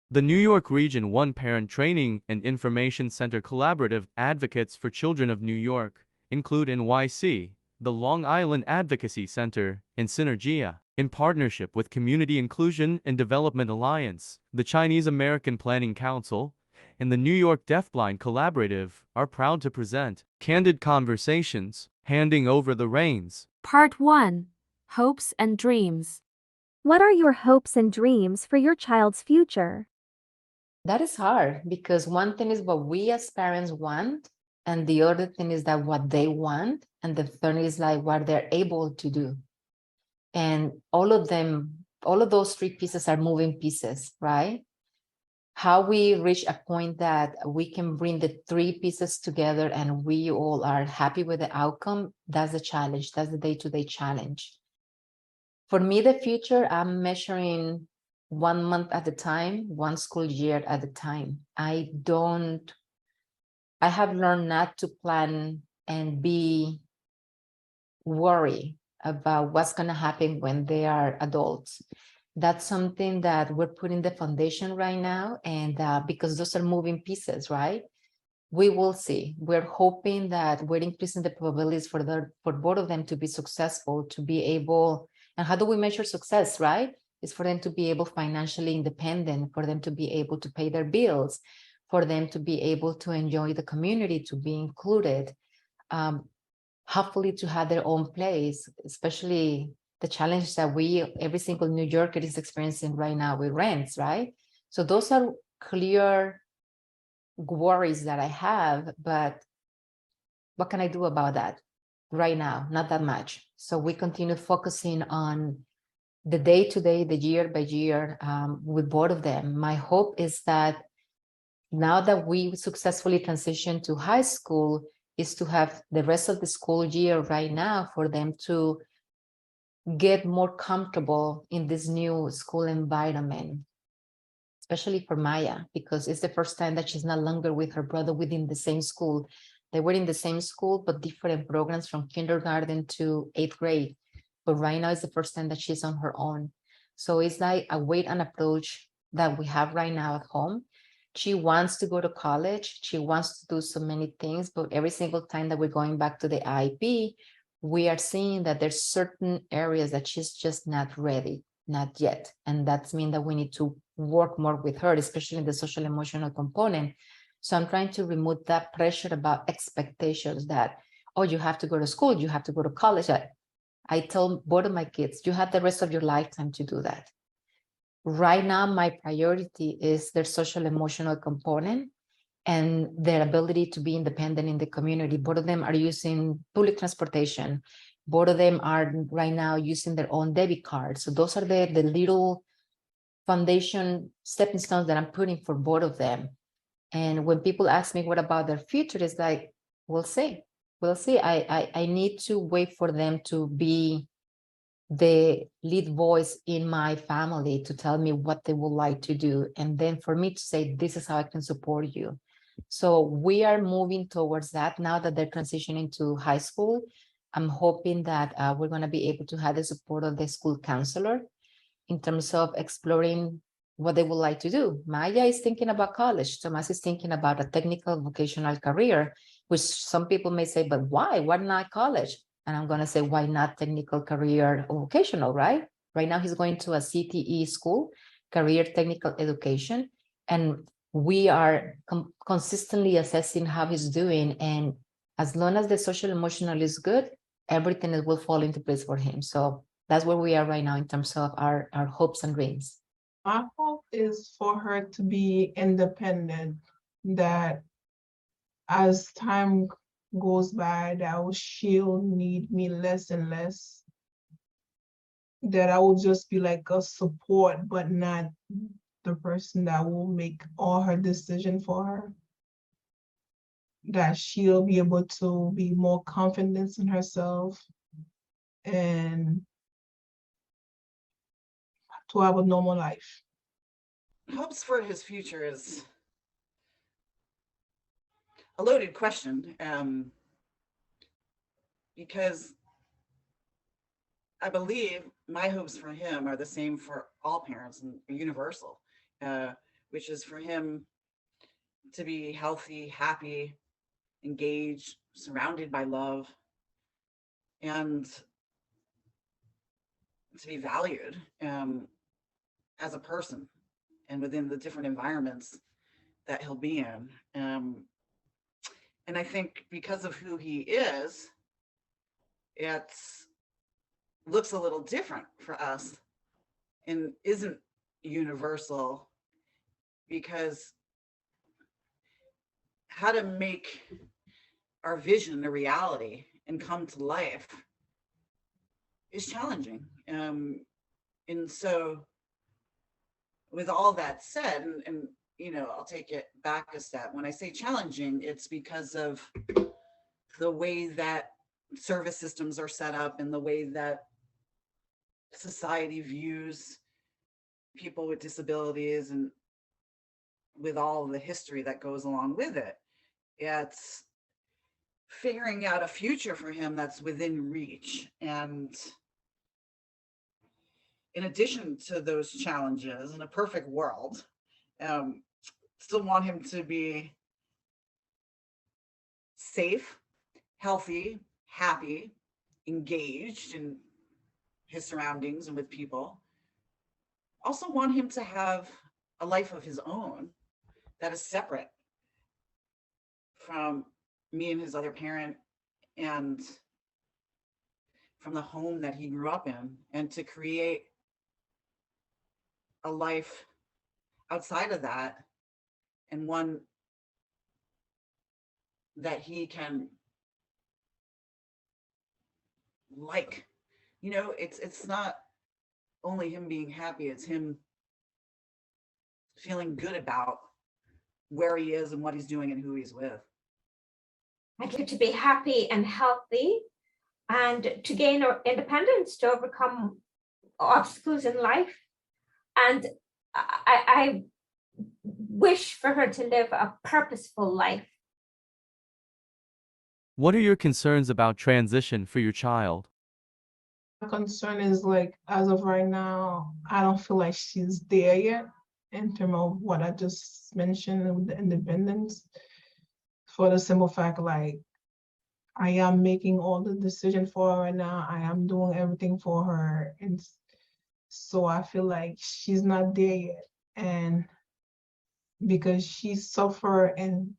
The New York Region 1 Parent Training and Information Center Collaborative Advocates for Children of New York, INCLUDEnyc, the Long Island Advocacy Center, and Sinergia, in partnership with Community Inclusion and Development Alliance, the Chinese American Planning Council, and the New York DeafBlind Collaborative, are proud to present Candid Conversations, Handing Over the Reins. Part 1. Hopes and Dreams. What are your hopes and dreams for your child's future? That is hard because one thing is what we as parents want, and the other thing is that what they want, and the third is like what they're able to do. And all of those three pieces are moving pieces, right? How we reach a point that we can bring the three pieces together and we all are happy with the outcome, that's the challenge. That's the day-to-day challenge. For me, the future, I'm measuring 1 month at a time, one school year at a time. I have learned not to plan and be worried about what's going to happen when they are adults. That's something that we're putting the foundation right now, and because those are moving pieces, right? We will see. We're hoping that we're increasing the probabilities for both of them to be successful, to be able. And how do we measure success, right? It's for them to be able financially independent, for them to be able to pay their bills, for them to be able to enjoy the community, to be included, hopefully to have their own place, especially the challenge that every single New Yorker is experiencing right now with rents, right? So those are clear worries that I have, but what can I do about that right now? Not that much. So we continue focusing on the day-to-day, the year by year, with both of them. My hope is that now that we successfully transition to high school, is to have the rest of the school year right now for them to get more comfortable in this new school environment, especially for Maya, because it's the first time that she's no longer with her brother within the same school. They were in the same school, but different programs from kindergarten to 8th grade. But right now it's the first time that she's on her own. So it's like a wait and approach that we have right now at home. She wants to go to college. She wants to do so many things, but every single time that we're going back to the IEP, we are seeing that there's certain areas that she's just not ready, not yet. And that's mean that we need to work more with her, especially in the social emotional component. So I'm trying to remove that pressure about expectations that, oh, you have to go to school, you have to go to college. I tell both of my kids, you have the rest of your lifetime to do that. Right now, my priority is their social emotional component and their ability to be independent in the community. Both of them are using public transportation. Both of them are right now using their own debit card. So those are the little foundation stepping stones that I'm putting for both of them. And when people ask me what about their future, it's like, we'll see. We'll see. I need to wait for them to be the lead voice in my family to tell me what they would like to do. And then for me to say, this is how I can support you. So we are moving towards that now that they're transitioning to high school. I'm hoping that we're going to be able to have the support of the school counselor in terms of exploring what they would like to do. Maya is thinking about college. Tomas is thinking about a technical vocational career, which some people may say, but why? Why not college? And I'm going to say, why not technical career or vocational, right? Right now, he's going to a CTE school, career technical education. And we are consistently assessing how he's doing. And as long as the social emotional is good, everything will fall into place for him. So that's where we are right now in terms of our hopes and dreams. My hope is for her to be independent, that as time goes by, that she'll need me less and less, that I will just be like a support, but not the person that will make all her decisions for her. That she'll be able to be more confident in herself and to have a normal life. Hopes for his future is a loaded question, because I believe my hopes for him are the same for all parents and universal. which is for him to be healthy, happy, engaged, surrounded by love, and to be valued as a person and within the different environments that he'll be in. And I think because of who he is, it looks a little different for us and isn't universal, because how to make our vision a reality and come to life is challenging. And so with all that said, and you know, I'll take it back a step. When I say challenging, it's because of the way that service systems are set up and the way that society views people with disabilities, and with all the history that goes along with it. It's figuring out a future for him that's within reach. And in addition to those challenges, in a perfect world, still want him to be safe, healthy, happy, engaged in his surroundings and with people. Also want him to have a life of his own that is separate from me and his other parent, and from the home that he grew up in, and to create a life outside of that, and one that he can like. You know, it's not only him being happy, it's him feeling good about where he is and what he's doing and who he's with. I'd like to be happy and healthy, and to gain our independence, to overcome obstacles in life. And I wish for her to live a purposeful life. What are your concerns about transition for your child? My concern is, like, as of right now, I don't feel like she's there yet in terms of what I just mentioned with the independence. For the simple fact, like, I am making all the decisions for her right now. I am doing everything for her. And so I feel like she's not there yet. And because she suffer and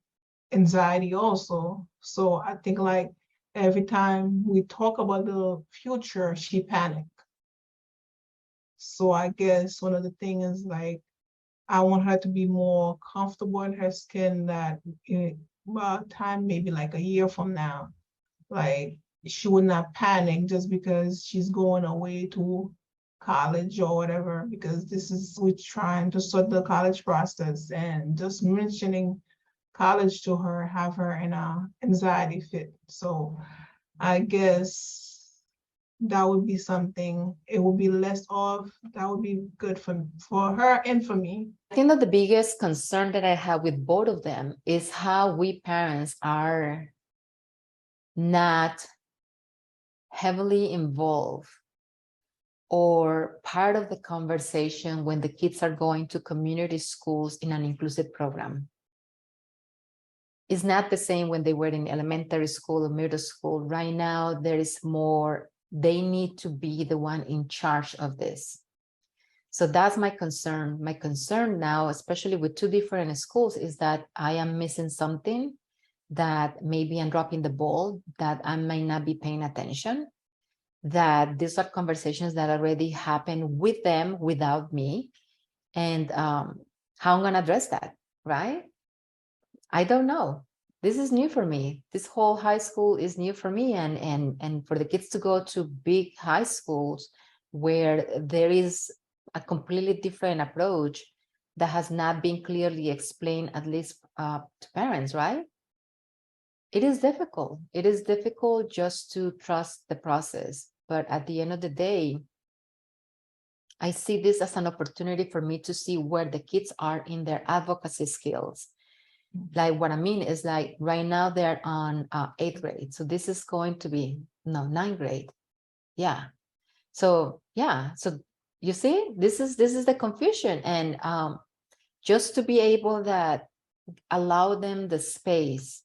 anxiety also. So I think, like, every time we talk about the future, she panic. So I guess one of the things is, like, I want her to be more comfortable in her skin, that about time, maybe like a year from now, like, she would not panic just because she's going away to college or whatever, because this is, we're trying to start the college process, and just mentioning college to her have her in a anxiety fit. So I guess that would be something, it would be less of, that would be good for her and for me. I think that the biggest concern that I have with both of them is how we parents are not heavily involved or part of the conversation when the kids are going to community schools in an inclusive program. It's not the same when they were in elementary school or middle school. Right now, there is more, they need to be the one in charge of this. So that's my concern. My concern now, especially with two different schools, is that I am missing something, that maybe I'm dropping the ball, that I might not be paying attention, that these are conversations that already happen with them without me, and how I'm going to address that, right? I don't know. This is new for me. This whole high school is new for me, and for the kids to go to big high schools where there is a completely different approach that has not been clearly explained, at least to parents, right? It is difficult. It is difficult just to trust the process. But at the end of the day, I see this as an opportunity for me to see where the kids are in their advocacy skills. Like, what I mean is, like, right now they're on 8th grade. So this is going to be, no, 9th grade. Yeah. So, yeah. So you see, this is the confusion. And just to be able that allow them the space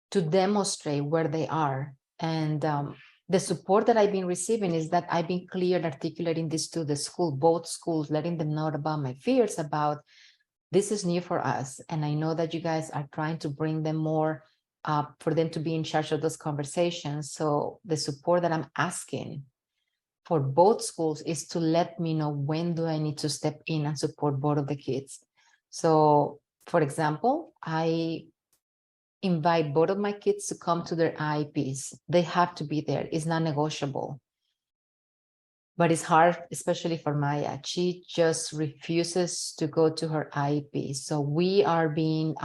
to demonstrate where they are. And the support that I've been receiving is that I've been clear and articulating this to the school, both schools, letting them know about my fears about this is new for us. And I know that you guys are trying to bring them more for them to be in charge of those conversations. So the support that I'm asking for both schools is to let me know when do I need to step in and support both of the kids. So for example, I invite both of my kids to come to their IEPs. They have to be there. It's not negotiable. But it's hard, especially for Maya. She just refuses to go to her IEP. So we are being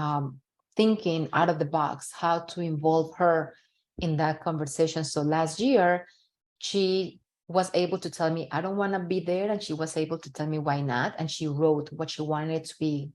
thinking out of the box how to involve her in that conversation. So last year, she was able to tell me, I don't want to be there. And she was able to tell me why not. And she wrote what she wanted to be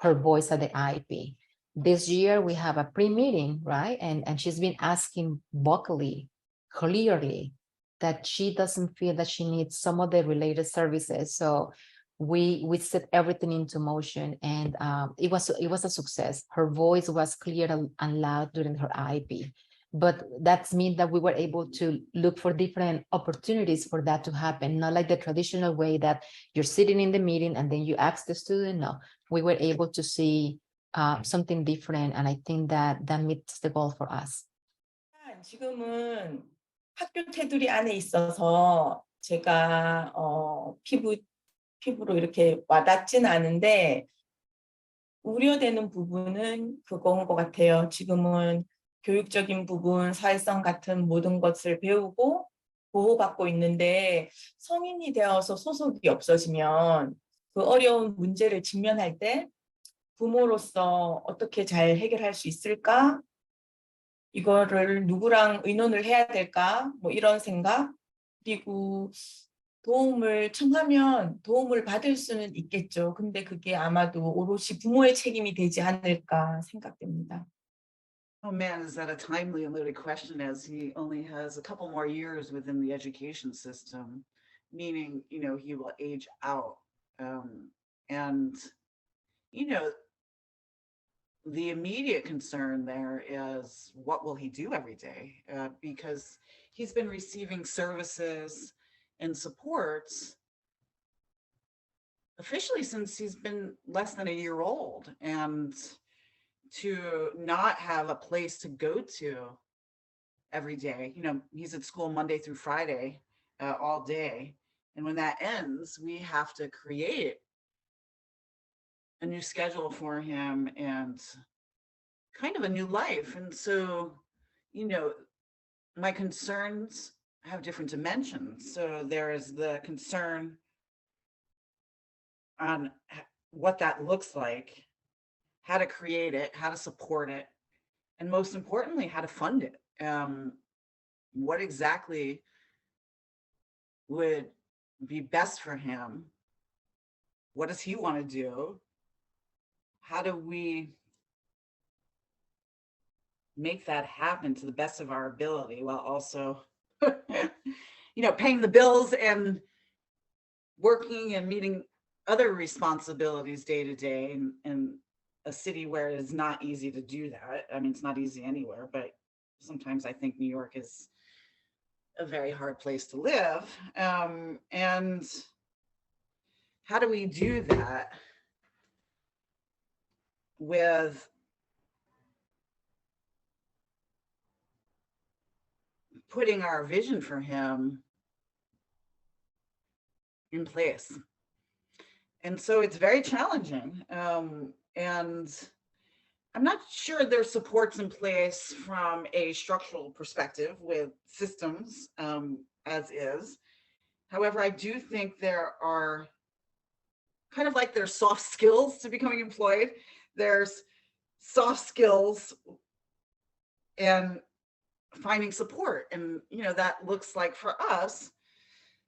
her voice at the IEP. This year, we have a pre-meeting, right? And she's been asking vocally, clearly, that she doesn't feel that she needs some of the related services. So we set everything into motion, and it was a success. Her voice was clear and loud during her IEP. But that means that we were able to look for different opportunities for that to happen, not like the traditional way that you're sitting in the meeting and then you ask the student. No, we were able to see something different, and I think that meets the goal for us. 지금은 학교 테두리 안에 있어서 제가 피부로 이렇게 와닿진 않은데 우려되는 부분은 그거인 것 같아요. 지금은 교육적인 부분, 사회성 같은 모든 것을 배우고 보호받고 있는데 성인이 되어서 소속이 없어지면 그 어려운 문제를 직면할 때 부모로서 어떻게 잘 해결할 수 있을까? 이거를 누구랑 의논을 해야 될까? 뭐 이런 생각. 그리고 도움을 청하면 도움을 받을 수는 있겠죠. 근데 그게 아마도 오롯이 부모의 책임이 되지 않을까 생각됩니다. Oh man, is that a timely and loaded question, as he only has a couple more years within the education system, meaning, you know, he will age out. And, you know, the immediate concern there is what will he do every day? Because he's been receiving services and supports officially since he's been less than a year old. And to not have a place to go to every day, you know, he's at school Monday through Friday all day. And when that ends, we have to create a new schedule for him and kind of a new life. And so, you know, my concerns have different dimensions. So there is the concern on what that looks like, how to create it, how to support it, and most importantly, how to fund it. What exactly would be best for him? What does he want to do? How do we make that happen to the best of our ability while also, you know, paying the bills and working and meeting other responsibilities day to day in a city where it is not easy to do that. I mean, it's not easy anywhere, but sometimes I think New York is a very hard place to live. And how do we do that with putting our vision for him in place? And so it's very challenging. And I'm not sure there's supports in place from a structural perspective with systems as is. However, I do think there are kind of like there's soft skills to becoming employed. There's soft skills and finding support. And, you know, that looks like for us,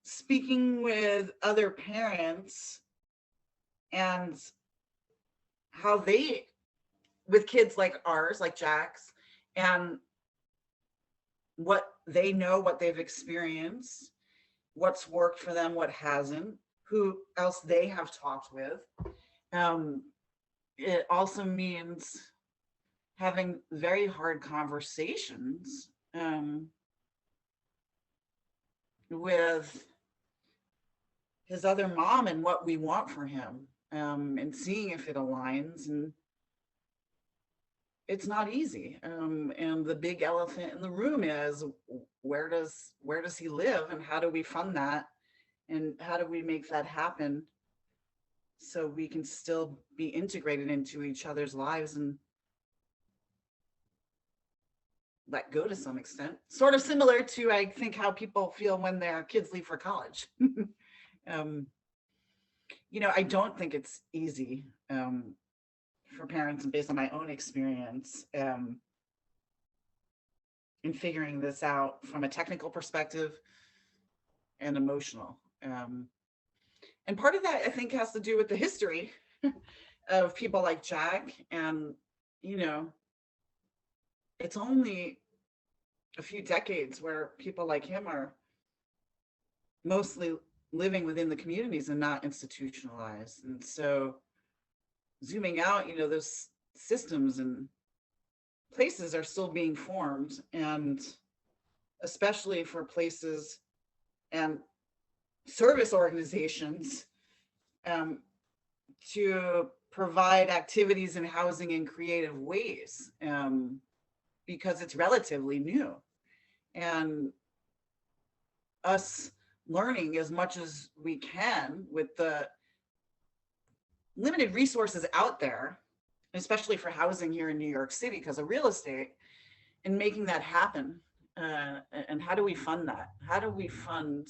speaking with other parents and how they, with kids like ours, like Jack's, and what they know, what they've experienced, what's worked for them, what hasn't, who else they have talked with, It also means having very hard conversations with his other mom and what we want for him, and seeing if it aligns. And it's not easy. And the big elephant in the room is, where does he live, and how do we fund that, and how do we make that happen so we can still be integrated into each other's lives and let go to some extent. Sort of similar to, I think, how people feel when their kids leave for college. I don't think it's easy for parents, and based on my own experience in figuring this out from a technical perspective and emotional. And part of that, I think, has to do with the history of people like Jack. And, it's only a few decades where people like him are mostly living within the communities and not institutionalized. And so zooming out, those systems and places are still being formed, and especially for places and service organizations to provide activities and housing in creative ways, because it's relatively new. And us learning as much as we can with the limited resources out there, especially for housing here in New York City because of real estate, and making that happen. And how do we fund that? How do we fund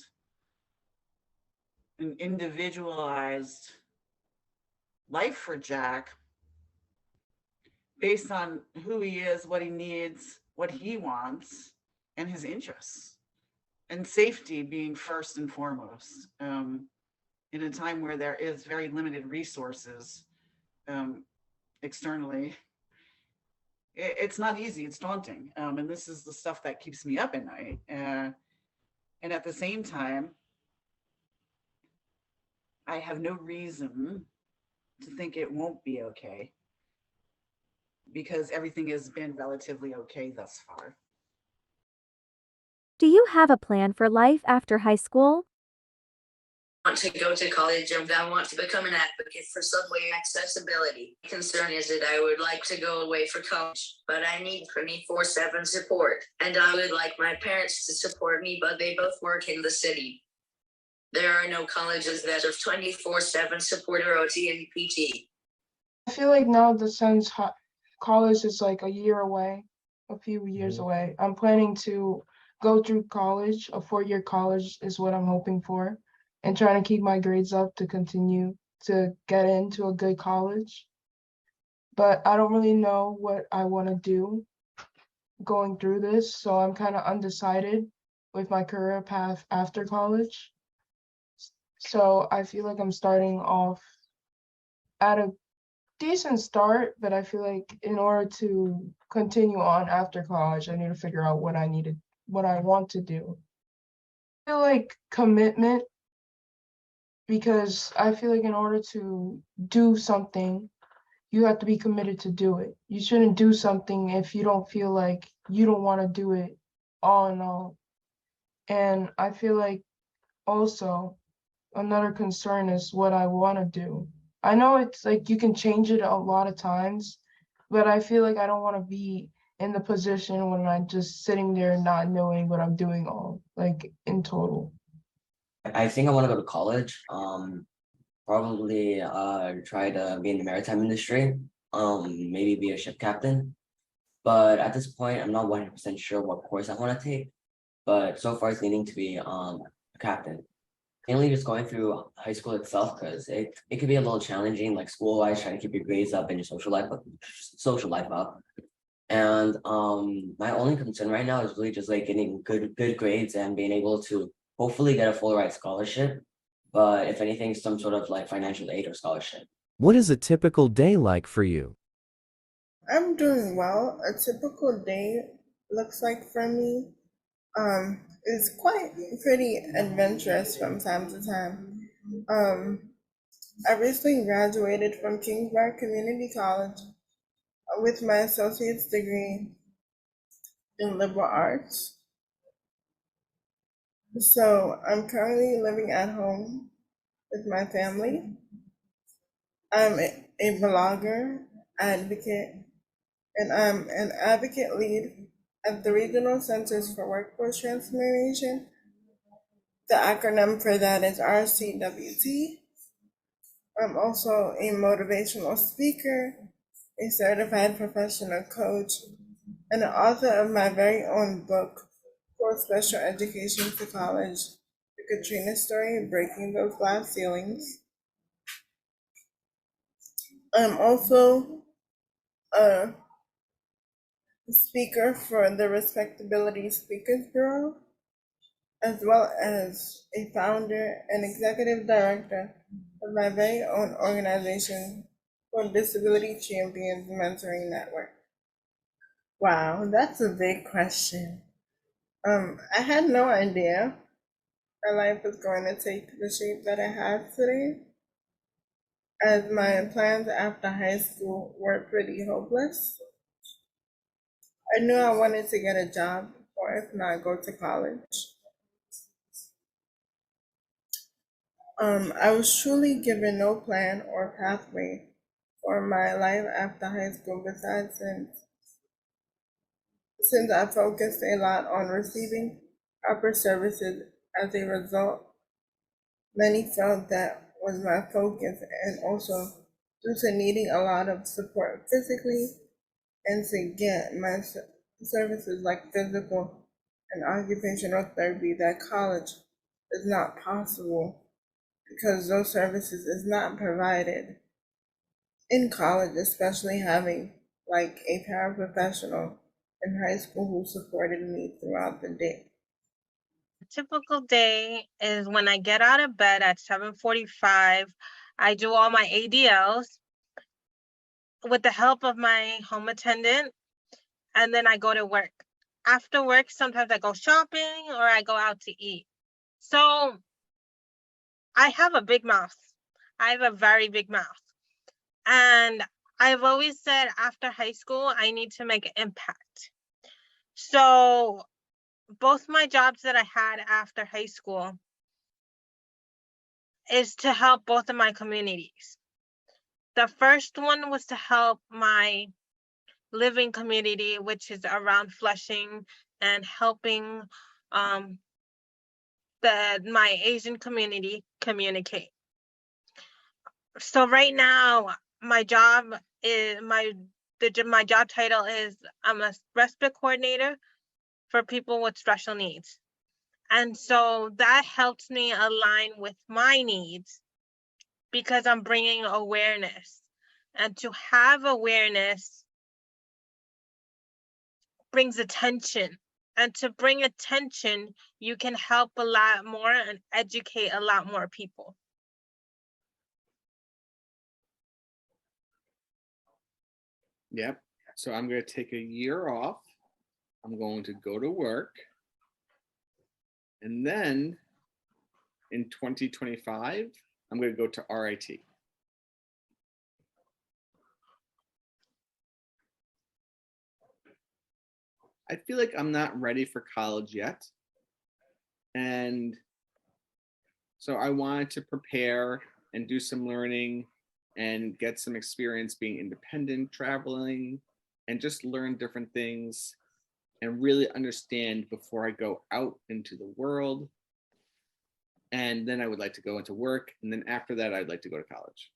an individualized life for Jack based on who he is, what he needs, what he wants, and his interests, and safety being first and foremost, in a time where there is very limited resources externally. It's not easy, it's daunting. And this is the stuff that keeps me up at night. And at the same time, I have no reason to think it won't be okay, because everything has been relatively okay thus far. Do you have a plan for life after high school? I want to go to college and I want to become an advocate for subway accessibility. My concern is that I would like to go away for college, but I need 24/7 support. And I would like my parents to support me, but they both work in the city. There are no colleges that have 24/7 support or OT and PT. I feel like now since college is like a year away, a few years away, I'm planning to go through college. A 4-year college is what I'm hoping for, and trying to keep my grades up to continue to get into a good college. But I don't really know what I want to do going through this, so I'm kind of undecided with my career path after college. So I feel like I'm starting off at a decent start, but I feel like in order to continue on after college, I need to figure out what I want to do. I feel like commitment, because I feel like in order to do something, you have to be committed to do it. You shouldn't do something if you don't feel like you don't want to do it all in all. And I feel like also another concern is what I want to do. I know it's like you can change it a lot of times, but I feel like I don't want to be in the position when I'm just sitting there not knowing what I'm doing all, like in total. I think I want to go to college. Probably try to be in the maritime industry. Maybe be a ship captain. But at this point, I'm not 100% sure what course I want to take. But so far, it's leaning to be a captain. Mainly just going through high school itself, because it could be a little challenging, like school-wise, trying to keep your grades up and your social life up. And my only concern right now is really just like getting good grades and being able to hopefully get a full ride scholarship. But if anything, some sort of like financial aid or scholarship. What is a typical day like for you? I'm doing well. A typical day looks like for me is quite pretty adventurous from time to time. I recently graduated from Kingsburg Community College with my associate's degree in liberal arts. So I'm currently living at home with my family. I'm a blogger, advocate, and I'm an advocate lead at the Regional Centers for Workforce Transformation. The acronym for that is RCWT. I'm also a motivational speaker, a certified professional coach, and the author of my very own book for special education to college, The Katrina Story, Breaking Those Glass Ceilings. I'm also a speaker for the Respectability Speakers Bureau, as well as a founder and executive director of my very own organization called Disability Champions Mentoring Network. Wow, that's a big question. I had no idea my life was going to take the shape that it has today, as my plans after high school were pretty hopeless. I knew I wanted to get a job, or if not, go to college. I was truly given no plan or pathway for my life after high school, besides since I focused a lot on receiving proper services. As a result, many felt that was my focus, and also due to needing a lot of support physically and to get my services like physical and occupational therapy, that college is not possible because those services is not provided in college, especially having like a paraprofessional in high school who supported me throughout the day. Typical day is when I get out of bed at 7:45, I do all my ADLs with the help of my home attendant, and then I go to work. After work, sometimes I go shopping or I go out to eat. So I have a big mouth. I have a very big mouth. And I've always said after high school, I need to make an impact. So both my jobs that I had after high school is to help both of my communities. The first one was to help my living community, which is around Flushing, and helping my Asian community communicate. So right now, my job is my job title is I'm a respite coordinator for people with special needs. And so that helps me align with my needs because I'm bringing awareness. And to have awareness brings attention. And to bring attention, you can help a lot more and educate a lot more people. Yep. So I'm going to take a year off. I'm going to go to work. And then in 2025, I'm going to go to RIT. I feel like I'm not ready for college yet. And so I wanted to prepare and do some learning and get some experience being independent, traveling, and just learn different things and really understand before I go out into the world. And then I would like to go into work. And then after that, I'd like to go to college.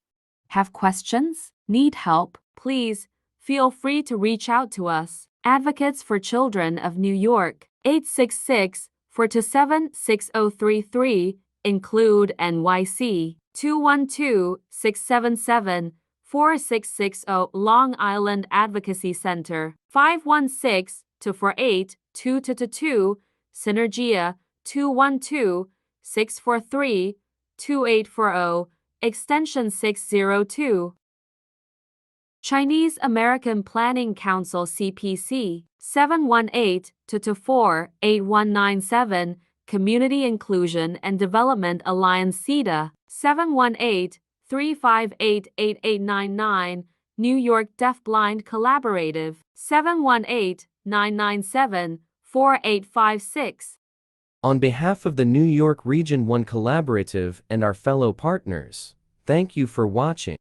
Have questions? Need help? Please feel free to reach out to us. Advocates for Children of New York, 866-427-6033, include NYC, 212-677-4660, Long Island Advocacy Center, 516-248-2222, Sinergia, 212-643-2840, extension 602. Chinese American Planning Council CPC, 718-224-8197, Community Inclusion and Development Alliance CIDA, 358-8899, New York DeafBlind Collaborative, 718-997-4856. On behalf of the New York Region 1 Collaborative and our fellow partners, thank you for watching.